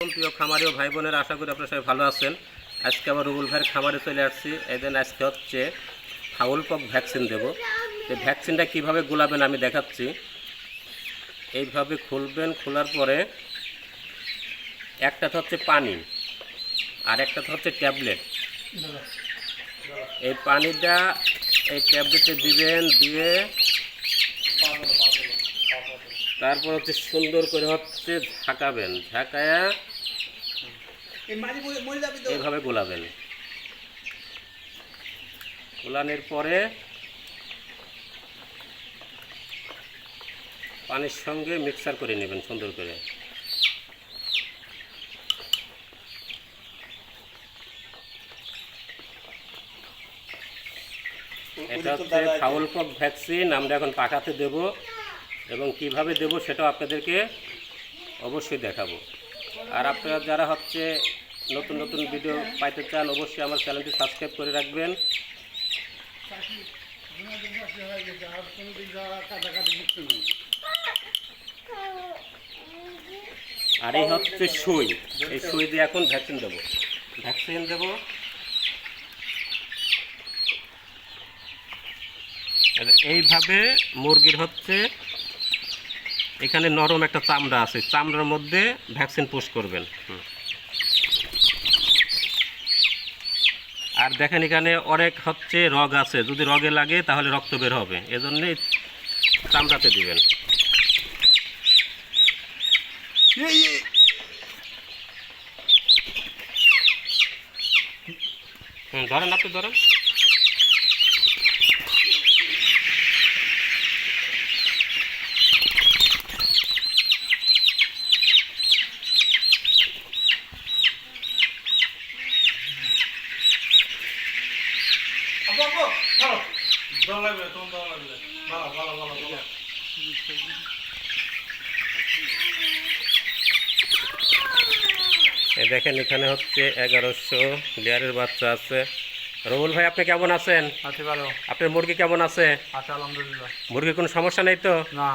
প্রিয় খামারি ও ভাই বোনেরা, আশা করি আপনারা সবাই ভালো আছেন। আজকে আবার রুবুল ভাইয়ের খামারে চলে আসছি। এই দিন আজকে হচ্ছে ফাউল পক ভ্যাকসিন দেব। তো ভ্যাকসিনটা কীভাবে গোলাবেন আমি দেখাচ্ছি। এইভাবে খুলবেন, খোলার পরে একটাতে হচ্ছে পানি আর একটাতে হচ্ছে ট্যাবলেট। এই পানিটা এই ট্যাবলেটে দিবেন, দিয়ে তারপর হচ্ছে সুন্দর করে হচ্ছে ঝাঁকাবেন, ঝাঁকায়া এইভাবে গোলাবেন। গোলানোর পরে পানির সঙ্গে মিক্সার করে নেবেন সুন্দর করে। এটা হচ্ছে ফাউল পক ভ্যাকসিন। আমরা এখন পাখাতে দেব এবং কিভাবে দেব সেটাও আপনাদেরকে অবশ্যই দেখাবো। আর আপনারা যারা হচ্ছে নতুন নতুন ভিডিও পাইতে চান, অবশ্যই আমার চ্যানেলটি সাবস্ক্রাইব করে রাখবেন। আর এই হচ্ছে সুই, এই সুই দিয়ে এখন ভ্যাকসিন দেব। এইভাবে মুরগির হচ্ছে এখানে নরম একটা চামড়া আছে, চামড়ার মধ্যে ভ্যাকসিন পুশ করবেন। আর দেখেন এখানে অনেক হচ্ছে রগ আছে, যদি রগে লাগে তাহলে রক্ত বের হবে, এজন্যই চামড়াতে দিবেন। ধরেন, আপনি ধরেন। দেখেন এখানে হচ্ছে 1100 লেয়ারের বাচ্চা আছে। রুবুল ভাই, আপনি কেমন আছেন? আছি ভালো। আপনার মুরগি কেমন আছে? আচ্ছা, আলহামদুলিল্লাহ। মুরগির কোনো সমস্যা নেই তো? না।